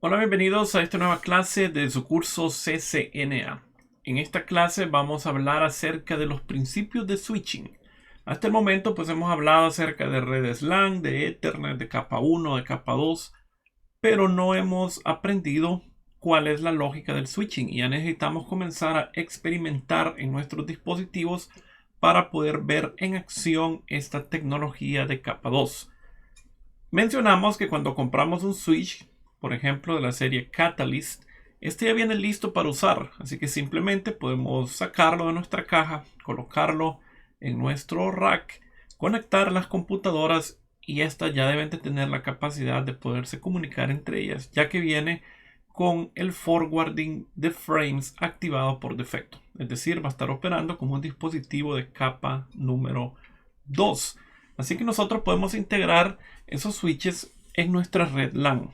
Hola, bienvenidos a esta nueva clase de su curso CCNA. En esta clase vamos a hablar acerca de los principios de switching. Hasta el momento pues hemos hablado acerca de redes LAN, de Ethernet, de capa 1, de capa 2, pero no hemos aprendido cuál es la lógica del switching y ya necesitamos comenzar a experimentar en nuestros dispositivos para poder ver en acción esta tecnología de capa 2. Mencionamos que cuando compramos un switch, por ejemplo de la serie Catalyst, este ya viene listo para usar, así que simplemente podemos sacarlo de nuestra caja, colocarlo en nuestro rack, conectar las computadoras y estas ya deben de tener la capacidad de poderse comunicar entre ellas, ya que viene con el forwarding de frames activado por defecto. Es decir, va a estar operando como un dispositivo de capa número 2. Así que nosotros podemos integrar esos switches en nuestra red LAN.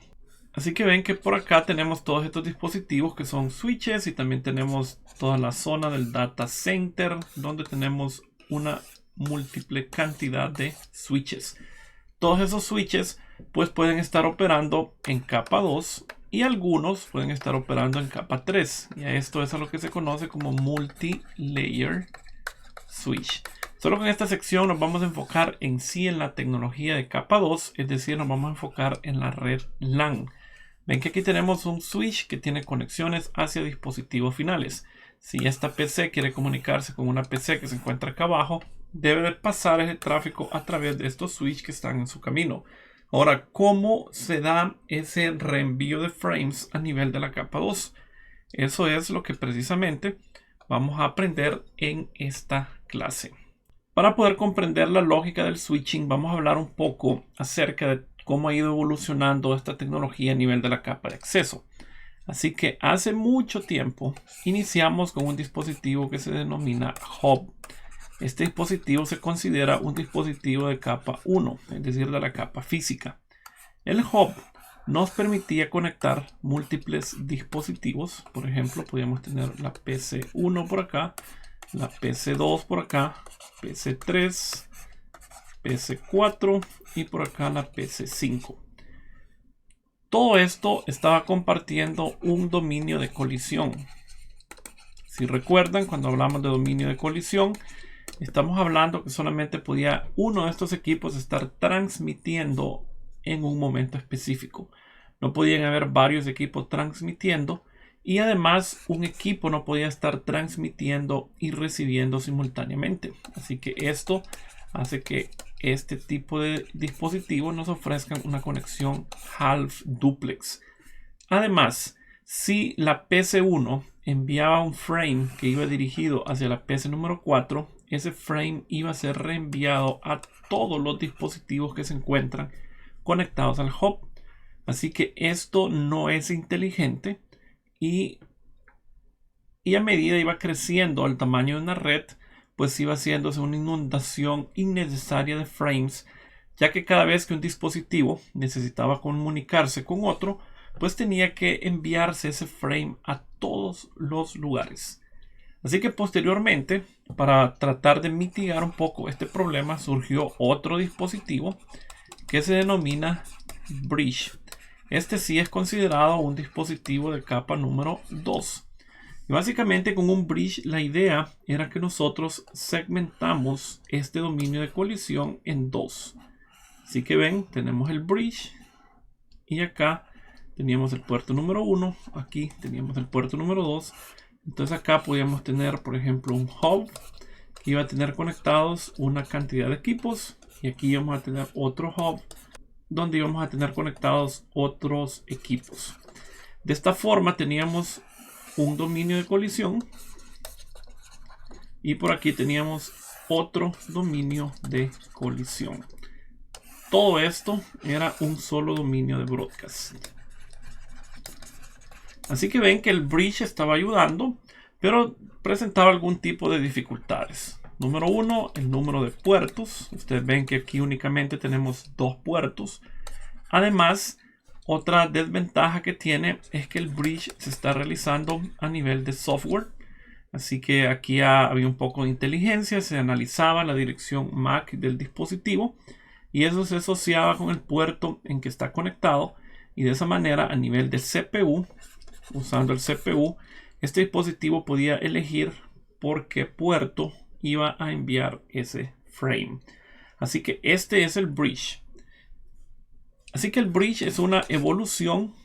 Así que ven que por acá tenemos todos estos dispositivos que son switches y también tenemos toda la zona del data center donde tenemos una múltiple cantidad de switches. Todos esos switches pues pueden estar operando en capa 2 y algunos pueden estar operando en capa 3. Y esto es a lo que se conoce como multi-layer switch. Solo que en esta sección nos vamos a enfocar en sí en la tecnología de capa 2, es decir, nos vamos a enfocar en la red LAN. Ven que aquí tenemos un switch que tiene conexiones hacia dispositivos finales. Si esta PC quiere comunicarse con una PC que se encuentra acá abajo, debe de pasar ese tráfico a través de estos switches que están en su camino. Ahora, ¿cómo se da ese reenvío de frames a nivel de la capa 2? Eso es lo que precisamente vamos a aprender en esta clase. Para poder comprender la lógica del switching, vamos a hablar un poco acerca de cómo ha ido evolucionando esta tecnología a nivel de la capa de acceso. Así que hace mucho tiempo iniciamos con un dispositivo que se denomina hub. Este dispositivo se considera un dispositivo de capa 1, es decir, de la capa física. El hub nos permitía conectar múltiples dispositivos. Por ejemplo, podíamos tener la PC1 por acá, la PC2 por acá, PC3, PC4 y por acá la PC5. Todo esto estaba compartiendo un dominio de colisión. Si recuerdan, cuando hablamos de dominio de colisión, estamos hablando que solamente podía uno de estos equipos estar transmitiendo en un momento específico. No podían haber varios equipos transmitiendo y además un equipo no podía estar transmitiendo y recibiendo simultáneamente. Así que esto hace que este tipo de dispositivos nos ofrezcan una conexión half duplex. Además, si la PC1 enviaba un frame que iba dirigido hacia la PC número 4, ese frame iba a ser reenviado a todos los dispositivos que se encuentran conectados al hub. Así que esto no es inteligente y a medida iba creciendo el tamaño de una red, pues iba haciéndose una inundación innecesaria de frames, ya que cada vez que un dispositivo necesitaba comunicarse con otro, pues tenía que enviarse ese frame a todos los lugares. Así que posteriormente, para tratar de mitigar un poco este problema, surgió otro dispositivo que se denomina bridge. Este sí es considerado un dispositivo de capa número 2. Y básicamente con un bridge la idea era que nosotros segmentamos este dominio de colisión en dos. Así que ven, tenemos el bridge y acá teníamos el puerto número 1, aquí teníamos el puerto número 2. Entonces acá podíamos tener, por ejemplo, un hub que iba a tener conectados una cantidad de equipos y aquí íbamos a tener otro hub donde íbamos a tener conectados otros equipos. De esta forma teníamos un dominio de colisión y por aquí teníamos otro dominio de colisión. Todo esto era un solo dominio de broadcast. Así que ven que el bridge estaba ayudando, pero presentaba algún tipo de dificultades. Número 1, el número de puertos. Ustedes ven que aquí únicamente tenemos 2 puertos. Además, otra desventaja que tiene es que el bridge se está realizando a nivel de software. Así que aquí había un poco de inteligencia, se analizaba la dirección MAC del dispositivo y eso se asociaba con el puerto en que está conectado Y de esa manera, a nivel de CPU, usando el CPU, este dispositivo podía elegir por qué puerto iba a enviar ese frame. Así que este es el bridge. Así que el bridge es una evolución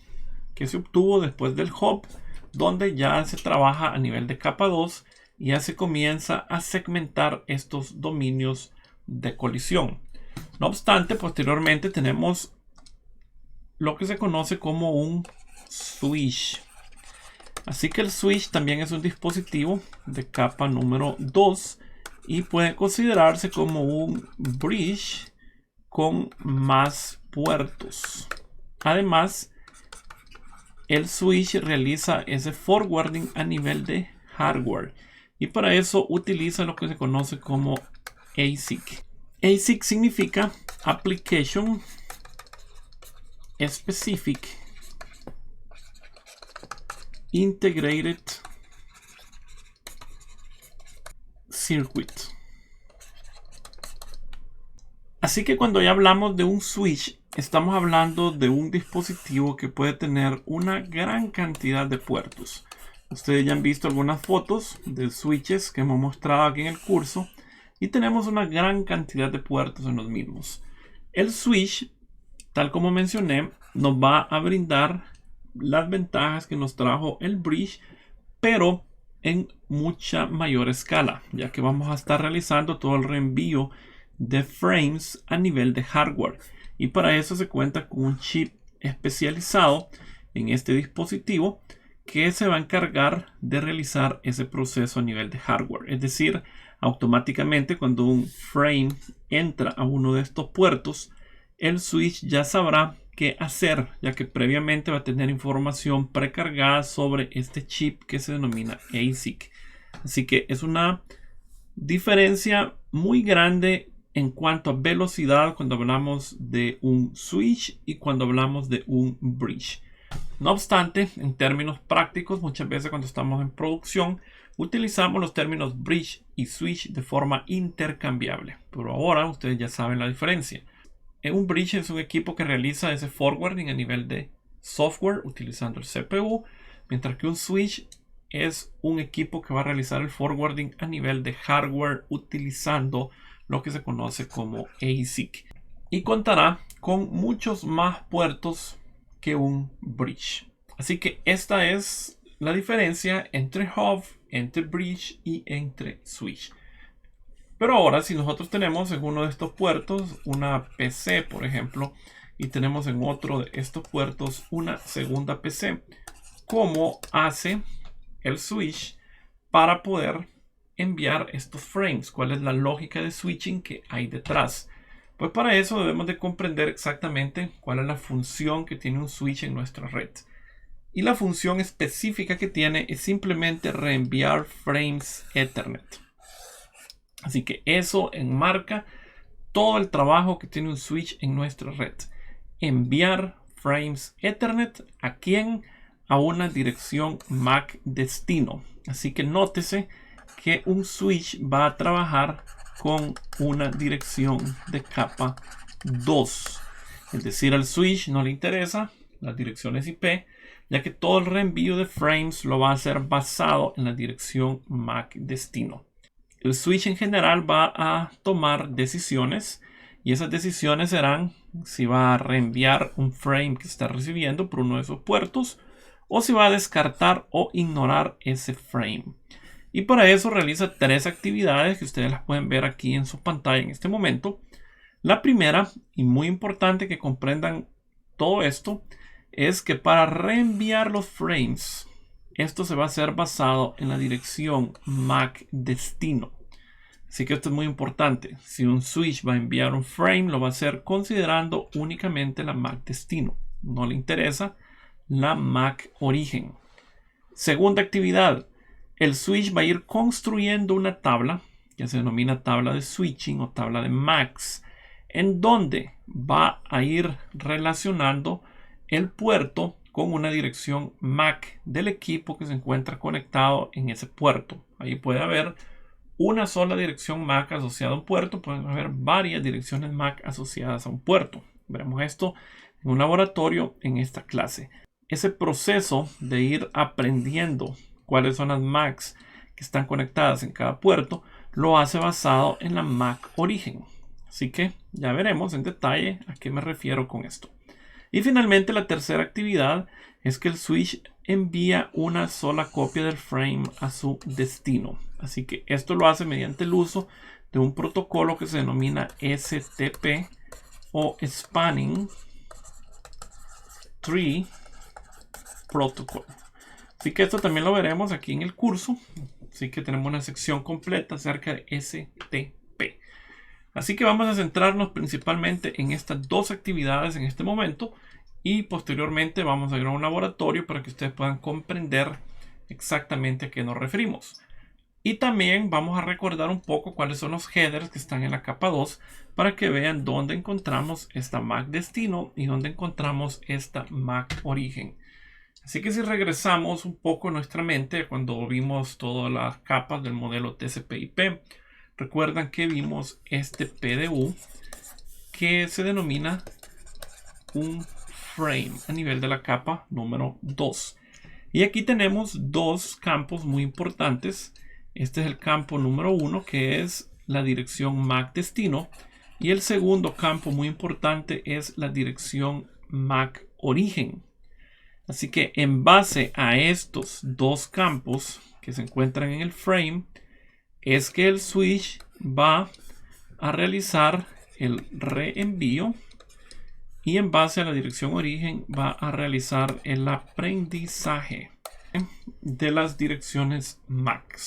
que se obtuvo después del hop, donde ya se trabaja a nivel de capa 2 y ya se comienza a segmentar estos dominios de colisión. No obstante, posteriormente tenemos lo que se conoce como un switch. Así que el switch también es un dispositivo de capa número 2 y puede considerarse como un bridge con más puertos. Además, el switch realiza ese forwarding a nivel de hardware y para eso utiliza lo que se conoce como ASIC. ASIC significa Application Specific Integrated Circuit. Así que cuando ya hablamos de un switch, estamos hablando de un dispositivo que puede tener una gran cantidad de puertos. Ustedes ya han visto algunas fotos de switches que hemos mostrado aquí en el curso y tenemos una gran cantidad de puertos en los mismos. El switch, tal como mencioné, nos va a brindar las ventajas que nos trajo el bridge, pero en mucha mayor escala, ya que vamos a estar realizando todo el reenvío de frames a nivel de hardware y para eso se cuenta con un chip especializado en este dispositivo que se va a encargar de realizar ese proceso a nivel de hardware. Es decir, automáticamente cuando un frame entra a uno de estos puertos, el switch ya sabrá qué hacer, ya que previamente va a tener información precargada sobre este chip que se denomina ASIC. Así que es una diferencia muy grande en cuanto a velocidad cuando hablamos de un switch y cuando hablamos de un bridge. No obstante, en términos prácticos, muchas veces cuando estamos en producción, utilizamos los términos bridge y switch de forma intercambiable. Pero ahora ustedes ya saben la diferencia. Un bridge es un equipo que realiza ese forwarding a nivel de software utilizando el CPU, mientras que un switch es un equipo que va a realizar el forwarding a nivel de hardware utilizando lo que se conoce como ASIC y contará con muchos más puertos que un bridge. Así que esta es la diferencia entre hub, entre bridge y entre switch. Pero ahora, si nosotros tenemos en uno de estos puertos una PC, por ejemplo, y tenemos en otro de estos puertos una segunda PC, ¿cómo hace el switch para poder enviar estos frames? ¿Cuál es la lógica de switching que hay detrás? Pues para eso debemos de comprender exactamente cuál es la función que tiene un switch en nuestra red. Y la función específica que tiene es simplemente reenviar frames Ethernet. Así que eso enmarca todo el trabajo que tiene un switch en nuestra red. Enviar frames Ethernet ¿a quién? A una dirección MAC destino. Así que nótese que un switch va a trabajar con una dirección de capa 2. Es decir, al switch no le interesa las direcciones IP, ya que todo el reenvío de frames lo va a hacer basado en la dirección MAC destino. El switch en general va a tomar decisiones y esas decisiones serán si va a reenviar un frame que está recibiendo por uno de esos puertos o si va a descartar o ignorar ese frame. Y para eso realiza tres actividades que ustedes las pueden ver aquí en su pantalla en este momento. La primera, y muy importante que comprendan todo esto, es que para reenviar los frames, esto se va a hacer basado en la dirección MAC destino. Así que esto es muy importante. Si un switch va a enviar un frame, lo va a hacer considerando únicamente la MAC destino. No le interesa la MAC origen. Segunda actividad. El switch va a ir construyendo una tabla que se denomina tabla de switching o tabla de MACs, en donde va a ir relacionando el puerto con una dirección MAC del equipo que se encuentra conectado en ese puerto. Ahí puede haber una sola dirección MAC asociada a un puerto, pueden haber varias direcciones MAC asociadas a un puerto. Veremos esto en un laboratorio en esta clase. Ese proceso de ir aprendiendo cuáles son las Macs que están conectadas en cada puerto lo hace basado en la Mac origen. Así que ya veremos en detalle a qué me refiero con esto. Y finalmente la tercera actividad es que el switch envía una sola copia del frame a su destino. Así que esto lo hace mediante el uso de un protocolo que se denomina STP o Spanning Tree Protocol. Así que esto también lo veremos aquí en el curso. Así que tenemos una sección completa acerca de STP. Así que vamos a centrarnos principalmente en estas dos actividades en este momento. Y posteriormente vamos a ir a un laboratorio para que ustedes puedan comprender exactamente a qué nos referimos. Y también vamos a recordar un poco cuáles son los headers que están en la capa 2 para que vean dónde encontramos esta Mac destino y dónde encontramos esta Mac origen. Así que si regresamos un poco a nuestra mente cuando vimos todas las capas del modelo TCP/IP, recuerdan que vimos este PDU que se denomina un frame a nivel de la capa número 2. Y aquí tenemos dos campos muy importantes. Este es el campo número 1, que es la dirección MAC destino. Y el segundo campo muy importante es la dirección MAC origen. Así que en base a estos dos campos que se encuentran en el frame, es que el switch va a realizar el reenvío. Y en base a la dirección origen va a realizar el aprendizaje de las direcciones MAC.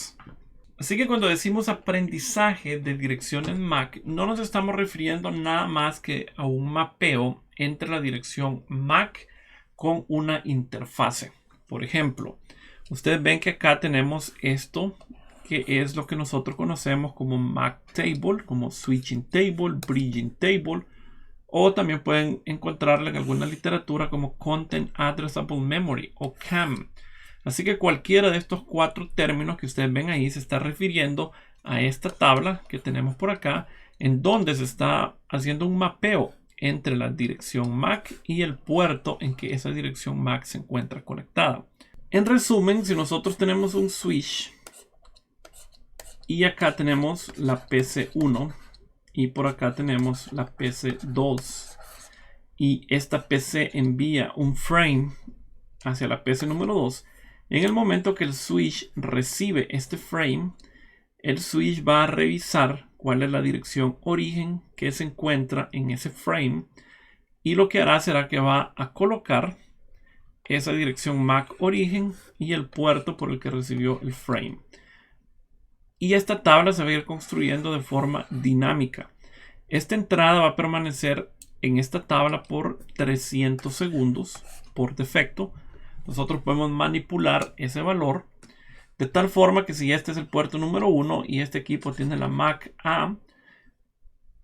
Así que cuando decimos aprendizaje de direcciones MAC, no nos estamos refiriendo nada más que a un mapeo entre la dirección MAC con una interfase. Por ejemplo, ustedes ven que acá tenemos esto, que es lo que nosotros conocemos como MAC Table, como Switching Table, Bridging Table, o también pueden encontrarla en alguna literatura como Content Addressable Memory o CAM. Así que cualquiera de estos cuatro términos que ustedes ven ahí se está refiriendo a esta tabla que tenemos por acá, en donde se está haciendo un mapeo entre la dirección MAC y el puerto en que esa dirección MAC se encuentra conectada. En resumen, si nosotros tenemos un switch y acá tenemos la PC1 y por acá tenemos la PC2 y esta PC envía un frame hacia la PC número 2, en el momento que el switch recibe este frame, el switch va a revisar cuál es la dirección origen que se encuentra en ese frame y lo que hará será que va a colocar esa dirección MAC origen y el puerto por el que recibió el frame. Y esta tabla se va a ir construyendo de forma dinámica. Esta entrada va a permanecer en esta tabla por 300 segundos por defecto. Nosotros podemos manipular ese valor de tal forma que si este es el puerto número 1 y este equipo tiene la MAC A,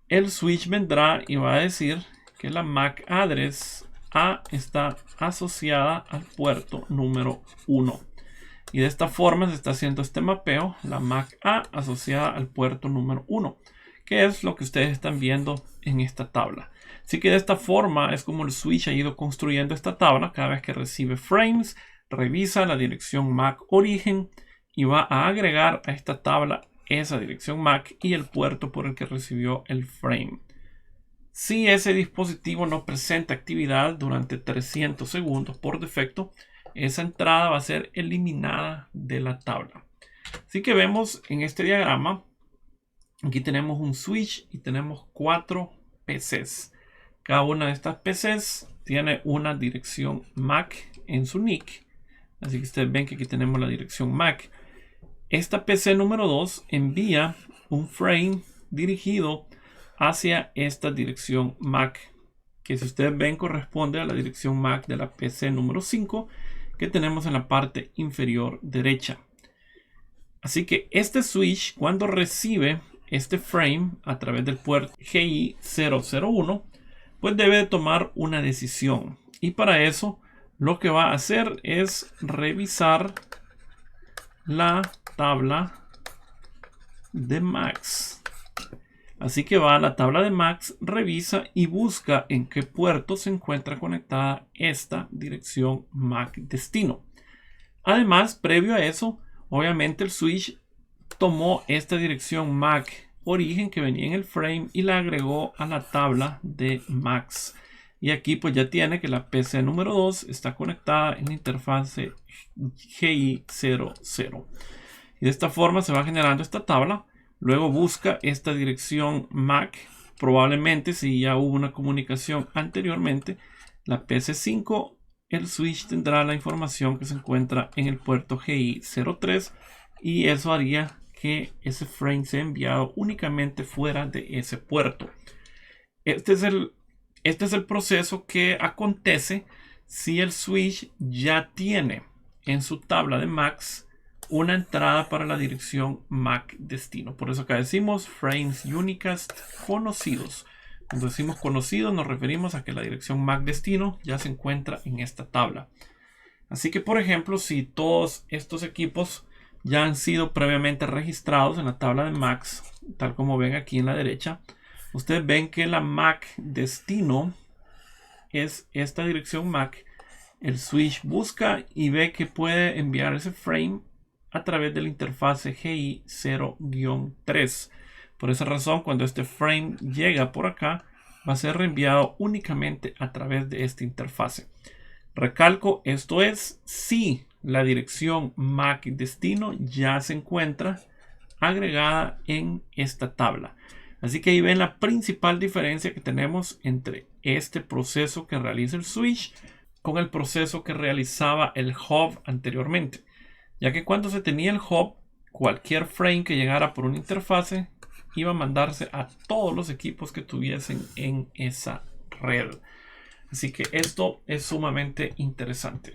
el switch vendrá y va a decir que la MAC address A está asociada al puerto número 1. Y de esta forma se está haciendo este mapeo, la MAC A asociada al puerto número 1, que es lo que ustedes están viendo en esta tabla. Así que de esta forma es como el switch ha ido construyendo esta tabla. Cada vez que recibe frames, revisa la dirección MAC origen y va a agregar a esta tabla esa dirección MAC y el puerto por el que recibió el frame. Si ese dispositivo no presenta actividad durante 300 segundos por defecto, esa entrada va a ser eliminada de la tabla. Así que vemos en este diagrama, aquí tenemos un switch y tenemos 4 PCs. Cada una de estas PCs tiene una dirección MAC en su NIC. Así que ustedes ven que aquí tenemos la dirección MAC. Esta PC número 2 envía un frame dirigido hacia esta dirección MAC, que si ustedes ven corresponde a la dirección MAC de la PC número 5 que tenemos en la parte inferior derecha. Así que este switch, cuando recibe este frame a través del puerto GI001, pues debe de tomar una decisión. Y para eso lo que va a hacer es revisar la tabla de MACs. Así que va a la tabla de MACs, revisa y busca en qué puerto se encuentra conectada esta dirección MAC destino. Además, previo a eso, obviamente el switch tomó esta dirección MAC origen que venía en el frame y la agregó a la tabla de MACs. Y aquí pues ya tiene que la PC número 2 está conectada en la interfase GI00. Y de esta forma se va generando esta tabla. Luego busca esta dirección MAC. Probablemente si ya hubo una comunicación anteriormente, la PC5, el switch tendrá la información que se encuentra en el puerto GI03 y eso haría que ese frame sea enviado únicamente fuera de ese puerto. Este es el proceso que acontece si el switch ya tiene en su tabla de MACs una entrada para la dirección MAC destino. Por eso acá decimos frames unicast conocidos. Cuando decimos conocidos nos referimos a que la dirección MAC destino ya se encuentra en esta tabla. Así que por ejemplo, si todos estos equipos ya han sido previamente registrados en la tabla de MACs, tal como ven aquí en la derecha, ustedes ven que la MAC destino es esta dirección MAC. El switch busca y ve que puede enviar ese frame a través de la interfase GI0-3. Por esa razón, cuando este frame llega por acá, va a ser reenviado únicamente a través de esta interfase. Recalco, esto es si la dirección MAC destino ya se encuentra agregada en esta tabla. Así que ahí ven la principal diferencia que tenemos entre este proceso que realiza el switch con el proceso que realizaba el hub anteriormente. Ya que cuando se tenía el hub, cualquier frame que llegara por una interfase iba a mandarse a todos los equipos que tuviesen en esa red. Así que esto es sumamente interesante.